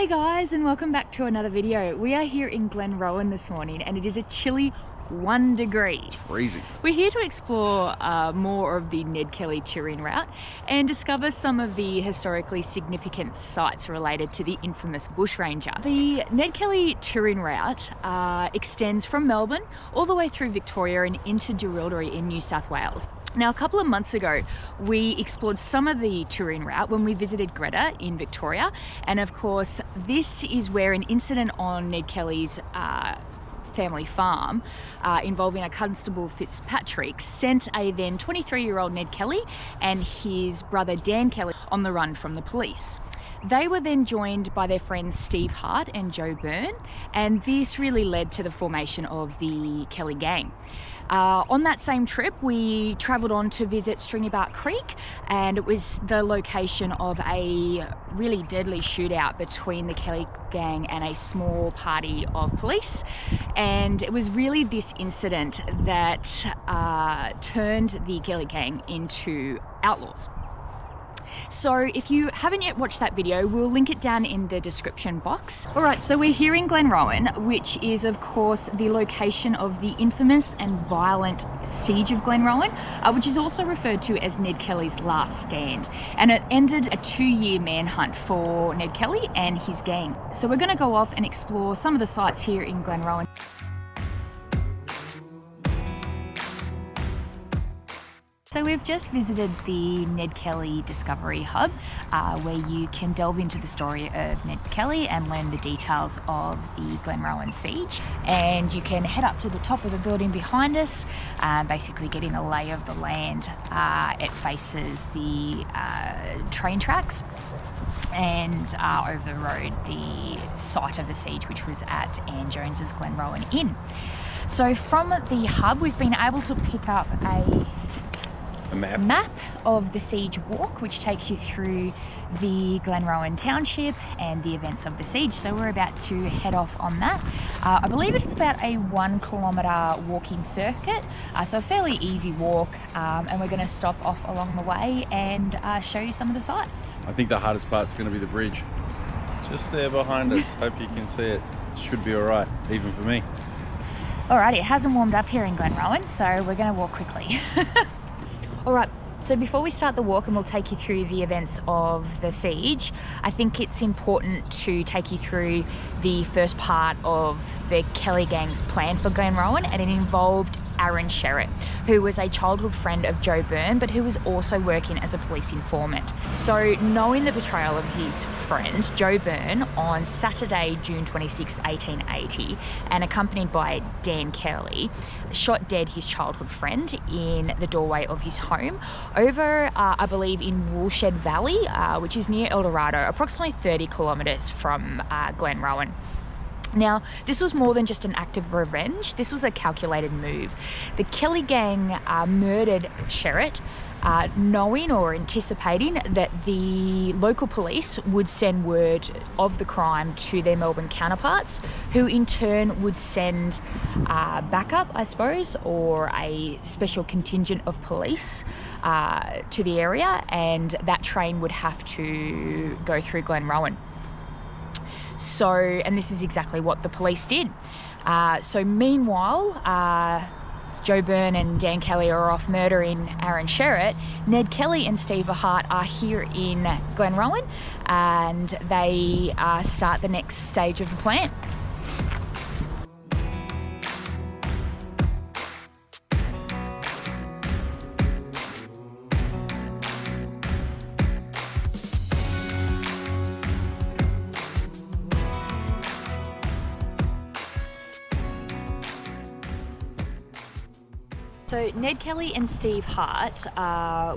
Hey guys, and welcome back to another video. We are here in Glenrowan this morning and it is a chilly 1 degree. It's freezing. We're here to explore more of the Ned Kelly touring route and discover some of the historically significant sites related to the infamous bushranger. The Ned Kelly touring route extends from Melbourne all the way through Victoria and into Jerilderie in New South Wales. Now, a couple of months ago, we explored some of the touring route when we visited Greta in Victoria. And of course, this is where an incident on Ned Kelly's family farm involving a Constable Fitzpatrick sent a then 23-year-old Ned Kelly and his brother Dan Kelly on the run from the police. They were then joined by their friends Steve Hart and Joe Byrne, and this really led to the formation of the Kelly gang. On that same trip, we travelled on to visit Stringybark Creek, and it was the location of a really deadly shootout between the Kelly gang and a small party of police. And it was really this incident that turned the Kelly gang into outlaws. So if you haven't yet watched that video, we'll link it down in the description box. All right, so we're here in Glenrowan, which is of course the location of the infamous and violent siege of Glenrowan, which is also referred to as Ned Kelly's last stand. And it ended a 2-year manhunt for Ned Kelly and his gang. So we're gonna go off and explore some of the sites here in Glenrowan. So we've just visited the Ned Kelly Discovery Hub, where you can delve into the story of Ned Kelly and learn the details of the Glenrowan siege. And you can head up to the top of the building behind us, basically getting a lay of the land. It faces the train tracks, and over the road the site of the siege, which was at Anne Jones's Glenrowan Inn. So from the hub we've been able to pick up a map of the siege walk, which takes you through the Glenrowan township and the events of the siege. So we're about to head off on that. I believe it's about a 1 kilometre walking circuit, so a fairly easy walk, and we're going to stop off along the way and show you some of the sites. I think the hardest part's going to be the bridge. Just there behind us. Hope you can see it. Should be alright, even for me. Alrighty, it hasn't warmed up here in Glenrowan, so we're going to walk quickly. Alright, so before we start the walk, and we'll take you through the events of the siege, I think it's important to take you through the first part of the Kelly gang's plan for Glenrowan, and it involved Aaron Sherritt, who was a childhood friend of Joe Byrne, but who was also working as a police informant. So knowing the betrayal of his friend, Joe Byrne, on Saturday, June 26, 1880, and accompanied by Dan Kelly, shot dead his childhood friend in the doorway of his home over, I believe, in Woolshed Valley, which is near El Dorado, approximately 30 kilometres from Glenrowan. Now, this was more than just an act of revenge. This was a calculated move. The Kelly gang murdered Sherritt, knowing or anticipating that the local police would send word of the crime to their Melbourne counterparts, who in turn would send backup, I suppose, or a special contingent of police to the area, and that train would have to go through Glenrowan. So, and this is exactly what the police did. So meanwhile, Joe Byrne and Dan Kelly are off murdering Aaron Sherritt. Ned Kelly and Steve Hart are here in Glenrowan, and they start the next stage of the plan. So Ned Kelly and Steve Hart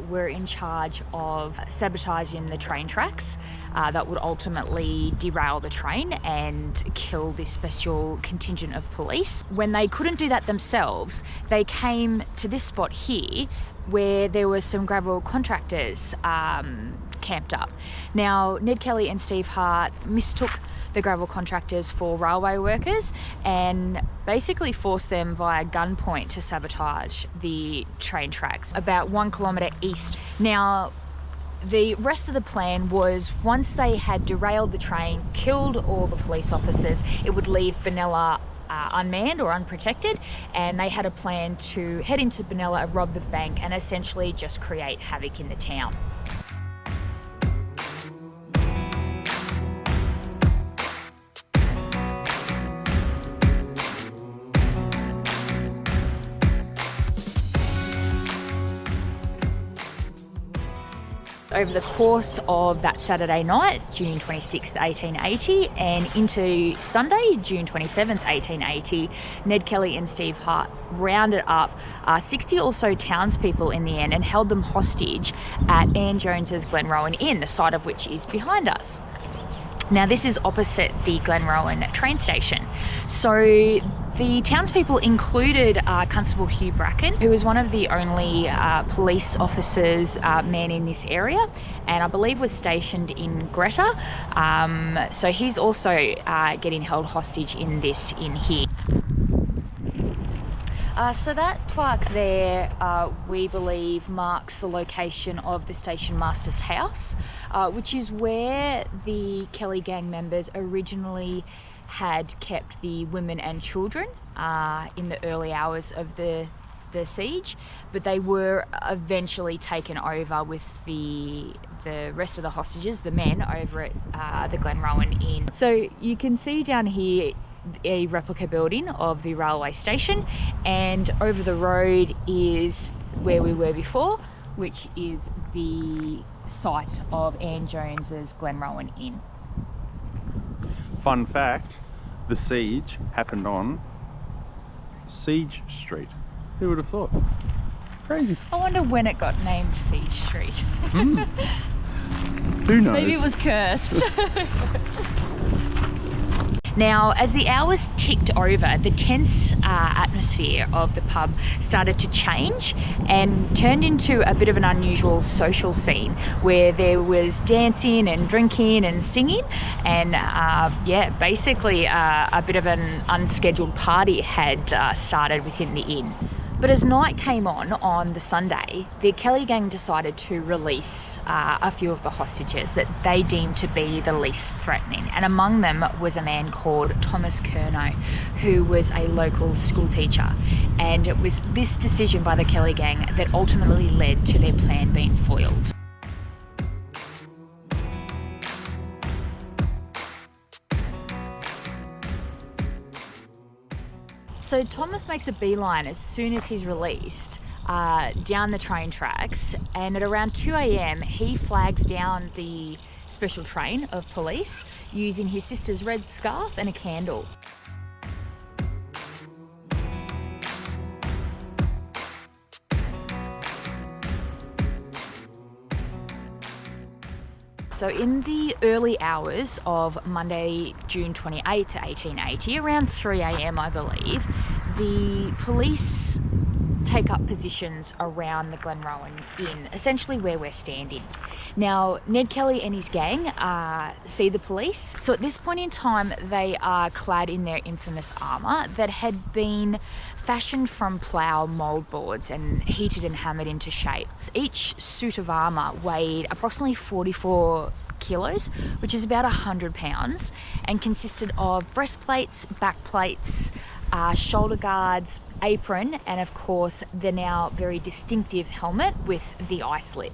were in charge of sabotaging the train tracks that would ultimately derail the train and kill this special contingent of police. When they couldn't do that themselves, they came to this spot here where there were some gravel contractors camped up. Now, Ned Kelly and Steve Hart mistook the gravel contractors for railway workers and basically forced them via gunpoint to sabotage the train tracks about 1 kilometre east. Now, The rest of the plan was, once they had derailed the train, killed all the police officers, it would leave Benalla unmanned or unprotected, and they had a plan to head into Benalla, rob the bank, and essentially just create havoc in the town. Over the course of that Saturday night, June 26th, 1880, and into Sunday, June 27th, 1880, Ned Kelly and Steve Hart rounded up 60 or so townspeople in the end and held them hostage at Anne Jones's Glenrowan Inn, the site of which is behind us. Now, this is opposite the Glenrowan train station. So the townspeople included Constable Hugh Bracken, who was one of the only police officers, men in this area, and I believe was stationed in Greta. So he's also getting held hostage in this inn here. So that plaque there, we believe, marks the location of the station master's house, which is where the Kelly gang members originally had kept the women and children in the early hours of the siege, but they were eventually taken over with the rest of the hostages, the men, over at the Glenrowan Inn. So you can see down here a replica building of the railway station, and over the road is where we were before, which is the site of Anne Jones's Glenrowan Inn. Fun fact, the siege happened on Siege Street. Who would have thought? Crazy. I wonder when it got named Siege Street. Who knows? Maybe it was cursed. Now, as the hours ticked over, the tense atmosphere of the pub started to change and turned into a bit of an unusual social scene where there was dancing and drinking and singing, and basically a bit of an unscheduled party had started within the inn. But as night came on the Sunday, the Kelly gang decided to release a few of the hostages that they deemed to be the least threatening. And among them was a man called Thomas Curnow, who was a local school teacher. And it was this decision by the Kelly gang that ultimately led to their plan being foiled. So Thomas makes a beeline as soon as he's released down the train tracks, and at around 2 a.m. he flags down the special train of police using his sister's red scarf and a candle. So in the early hours of Monday, June 28th, 1880, around 3 a.m. I believe, the police take up positions around the Glenrowan Inn, essentially where we're standing. Now, Ned Kelly and his gang see the police. So at this point in time, they are clad in their infamous armour that had been fashioned from plough mouldboards and heated and hammered into shape. Each suit of armour weighed approximately 44 kilos, which is about 100 pounds, and consisted of breastplates, backplates, shoulder guards, apron, and of course the now very distinctive helmet with the eye slit.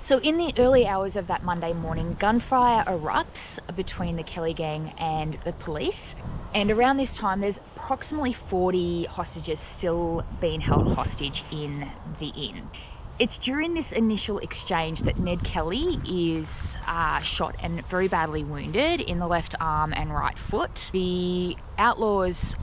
So in the early hours of that Monday morning, gunfire erupts between the Kelly gang and the police. And around this time, there's approximately 40 hostages still being held hostage in the inn. It's during this initial exchange that Ned Kelly is shot and very badly wounded in the left arm and right foot. The outlaws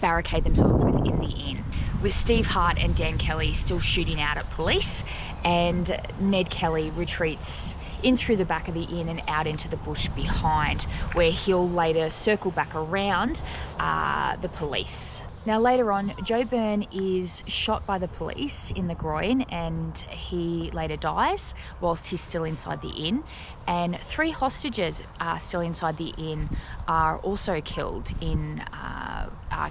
barricade themselves within the inn, with Steve Hart and Dan Kelly still shooting out at police, and Ned Kelly retreats in through the back of the inn and out into the bush behind, where he'll later circle back around the police. Now later on, Joe Byrne is shot by the police in the groin and he later dies whilst he's still inside the inn. And 3 hostages still inside the inn are also killed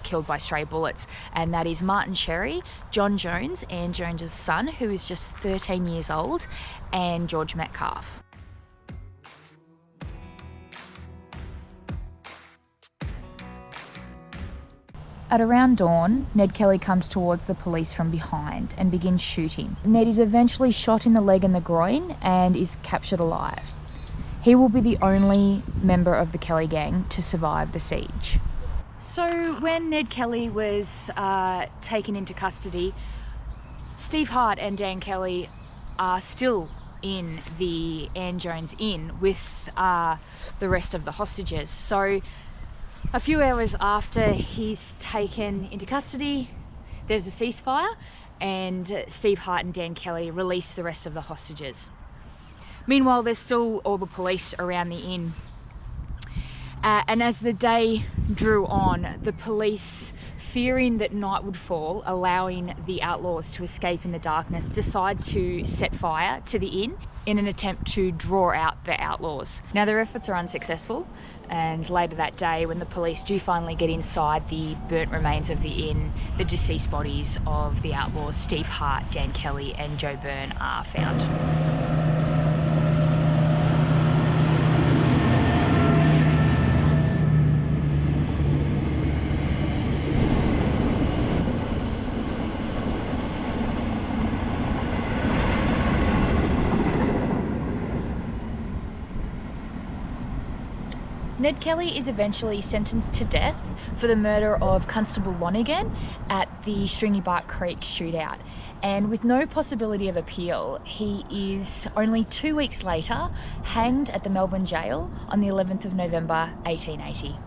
killed by stray bullets. And that is Martin Cherry, John Jones, Ann Jones's son, who is just 13 years old, and George Metcalf. At around dawn, Ned Kelly comes towards the police from behind and begins shooting. Ned is eventually shot in the leg and the groin and is captured alive. He will be the only member of the Kelly gang to survive the siege. So when Ned Kelly was taken into custody, Steve Hart and Dan Kelly are still in the Ann Jones Inn with the rest of the hostages. So a few hours after he's taken into custody, there's a ceasefire and Steve Hart and Dan Kelly release the rest of the hostages. Meanwhile, there's still all the police around the inn. And as the day drew on, the police, fearing that night would fall, allowing the outlaws to escape in the darkness, decide to set fire to the inn in an attempt to draw out the outlaws. Now, their efforts are unsuccessful, and later that day, when the police do finally get inside the burnt remains of the inn, the deceased bodies of the outlaws Steve Hart, Dan Kelly and Joe Byrne are found. Ned Kelly is eventually sentenced to death for the murder of Constable Lonigan at the Stringybark Creek shootout. And with no possibility of appeal, he is only 2 weeks later hanged at the Melbourne jail on the 11th of November 1880.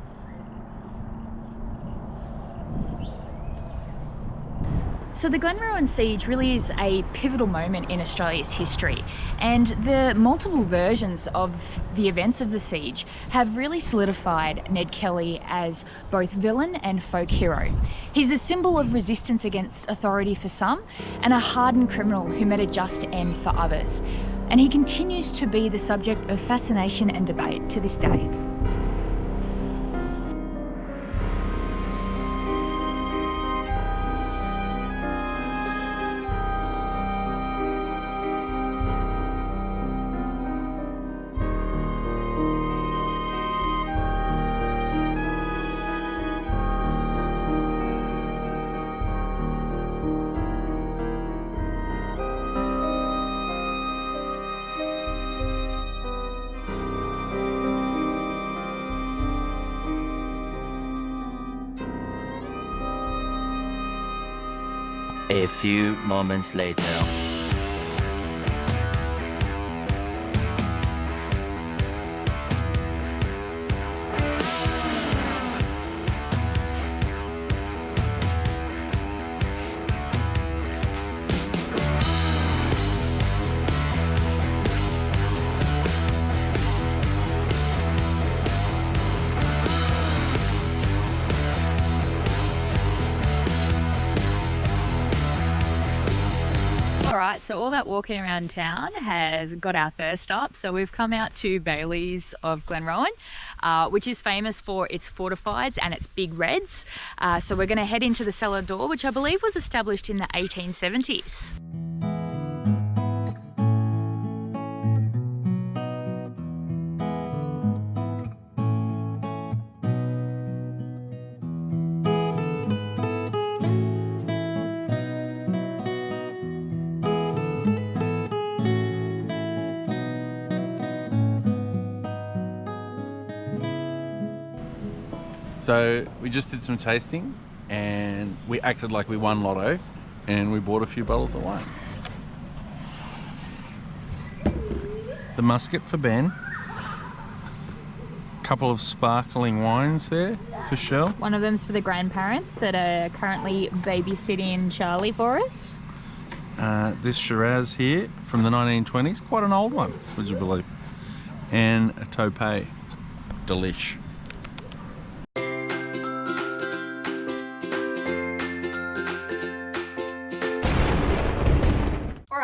So the Glenrowan siege really is a pivotal moment in Australia's history, and the multiple versions of the events of the siege have really solidified Ned Kelly as both villain and folk hero. He's a symbol of resistance against authority for some and a hardened criminal who met a just end for others. And he continues to be the subject of fascination and debate to this day. A few moments later. Alright, so all that walking around town has got our thirst up. So we've come out to Bailey's of Glenrowan, which is famous for its fortifieds and its big reds. So we're going to head into the cellar door, which I believe was established in the 1870s. So we just did some tasting and we acted like we won lotto and we bought a few bottles of wine. The musket for Ben. A couple of sparkling wines there for Shell. One of them's for the grandparents that are currently babysitting Charlie for us. This Shiraz here from the 1920s, quite an old one, would you believe? And a Topay. Delish.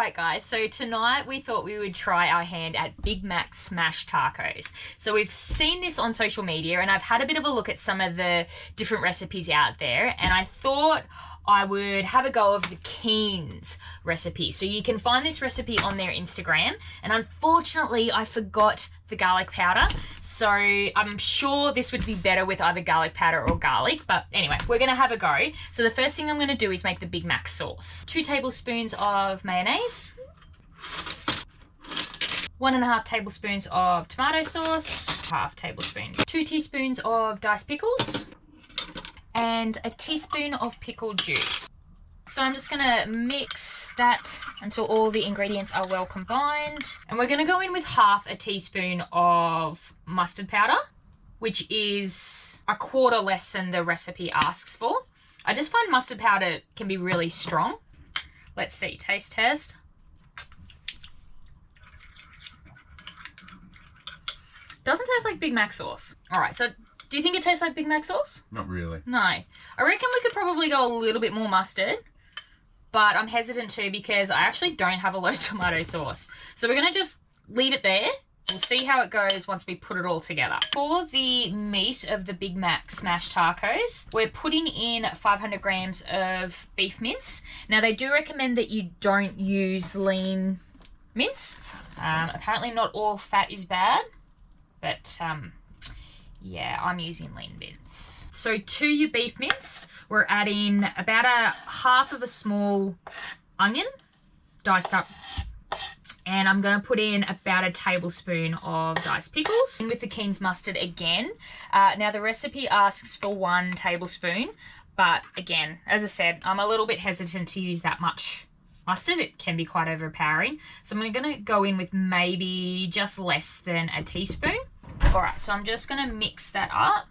Alright guys, so tonight we thought we would try our hand at Big Mac smash tacos. So we've seen this on social media and I've had a bit of a look at some of the different recipes out there, and I thought I would have a go of the Keen's recipe. So you can find this recipe on their Instagram, and unfortunately I forgot the garlic powder, so I'm sure this would be better with either garlic powder or garlic, but anyway, we're gonna have a go. So the first thing I'm gonna do is make the Big Mac sauce. 2 tablespoons of mayonnaise, 1.5 tablespoons of tomato sauce, half tablespoon, 2 teaspoons of diced pickles, and a teaspoon of pickle juice. So I'm just gonna mix that until all the ingredients are well combined. And we're gonna go in with half a teaspoon of mustard powder, which is 1/4 less than the recipe asks for. I just find mustard powder can be really strong. Let's see, taste test. Doesn't taste like Big Mac sauce. All right, so do you think it tastes like Big Mac sauce? Not really. No. I reckon we could probably go a little bit more mustard, but I'm hesitant to because I actually don't have a lot of tomato sauce. So we're going to just leave it there. We'll see how it goes once we put it all together. For the meat of the Big Mac smash tacos, we're putting in 500 grams of beef mince. Now, they do recommend that you don't use lean mince. Apparently not all fat is bad, but yeah, I'm using lean mince. So to your beef mince, we're adding about half of a small onion, diced up. And I'm going to put in about a tablespoon of diced pickles. And with the Keen's mustard again. Now the recipe asks for 1 tablespoon. But again, as I said, I'm a little bit hesitant to use that much mustard. It can be quite overpowering. So I'm going to go in with maybe just less than a teaspoon. Alright, so I'm just going to mix that up.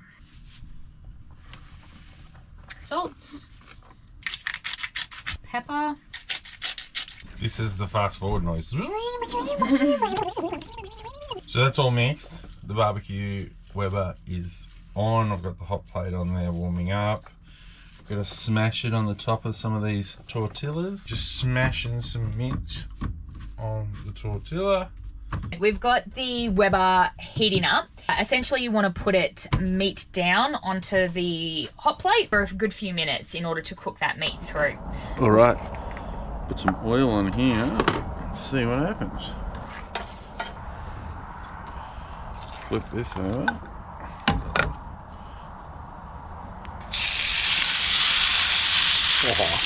Salt. Pepper. This is the fast forward noise. So that's all mixed. The barbecue Weber is on. I've got the hot plate on there warming up. Gonna smash it on the top of some of these tortillas. Just smashing some meat on the tortilla. We've got the Weber heating up. Essentially, you want to put it meat down onto the hot plate for a good few minutes in order to cook that meat through. All right, put some oil on here. Let's see what happens. Flip this over. Oh.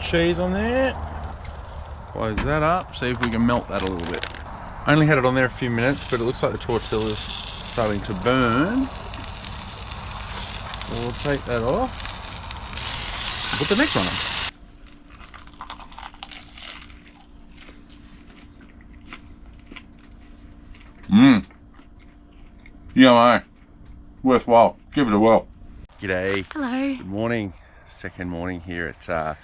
Cheese on there. Close that up, see if we can melt that a little bit. I only had it on there a few minutes, but it looks like the tortilla's starting to burn. So we'll take that off. Put the next one on. Yeah, worthwhile. Give it a whirl. G'day. Hello. Good morning. Second morning here at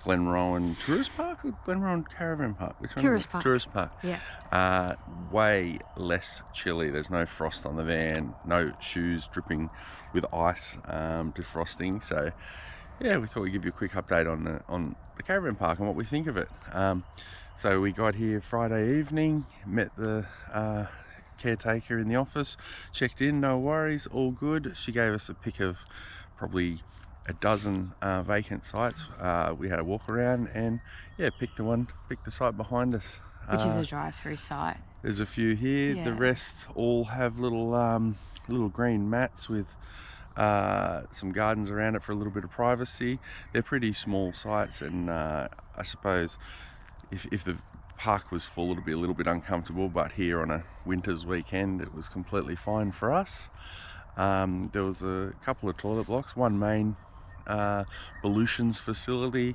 Glenrowan Tourist Park or Glenrowan Caravan Park? Which one? Tourist Park. Tourist Park. Yeah. Way less chilly. There's no frost on the van, no shoes dripping with ice defrosting. So yeah, we thought we'd give you a quick update on the caravan park and what we think of it. So we got here Friday evening, met the caretaker in the office, checked in, no worries, all good. She gave us a pick of probably a dozen vacant sites. We had a walk around and yeah, picked the site behind us. Which is a drive-through site. There's a few here. Yeah. The rest all have little green mats with some gardens around it for a little bit of privacy. They're pretty small sites, and I suppose if the park was full, it'd be a little bit uncomfortable, but here on a winter's weekend it was completely fine for us. There was a couple of toilet blocks, one main ablutions facility,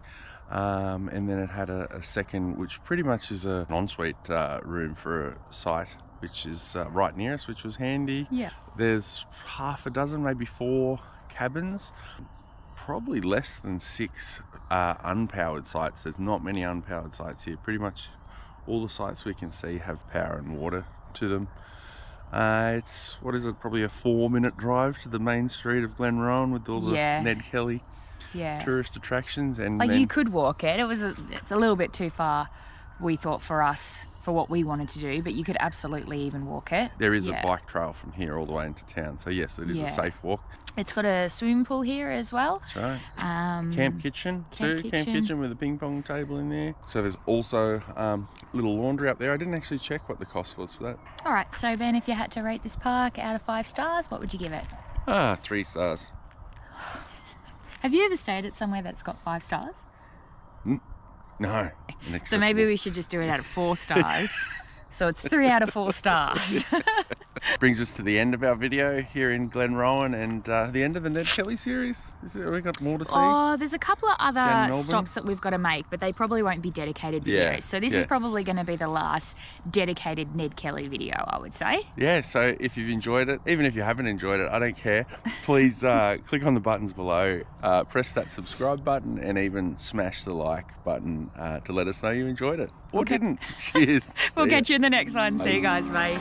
and then it had a second, which pretty much is an ensuite room for a site which is right near us, which was handy. Yeah. There's half a dozen, maybe 4 cabins, probably less than 6 unpowered sites. There's not many unpowered sites here. Pretty much all the sites we can see have power and water to them. It's, what is it, probably a 4-minute drive to the main street of Glenrowan with all the Ned Kelly tourist attractions. And like then, you could walk it. It's a little bit too far, we thought, for us, for what we wanted to do, but you could absolutely even walk it. there is a bike trail from here all the way into town, so yes, it is a safe walk. It's got a swimming pool here as well. That's right. Camp kitchen too. Camp kitchen with a ping pong table in there. So there's also little laundry up there. I didn't actually check what the cost was for that. All right, so Ben, if you had to rate this park out of 5 stars, what would you give it? 3 stars. Have you ever stayed at somewhere that's got 5 stars? No. So maybe we should just do it out of 4 stars. So it's 3 out of 4 stars. Brings us to the end of our video here in Glenrowan and the end of the Ned Kelly series. We got more to see? Oh, there's a couple of other stops that we've got to make, but they probably won't be dedicated videos. So this is probably going to be the last dedicated Ned Kelly video, I would say. Yeah, so if you've enjoyed it, even if you haven't enjoyed it, I don't care. Please click on the buttons below, press that subscribe button, and even smash the like button to let us know you enjoyed it or didn't. Cheers. We'll catch you in the next one. See you guys, bye.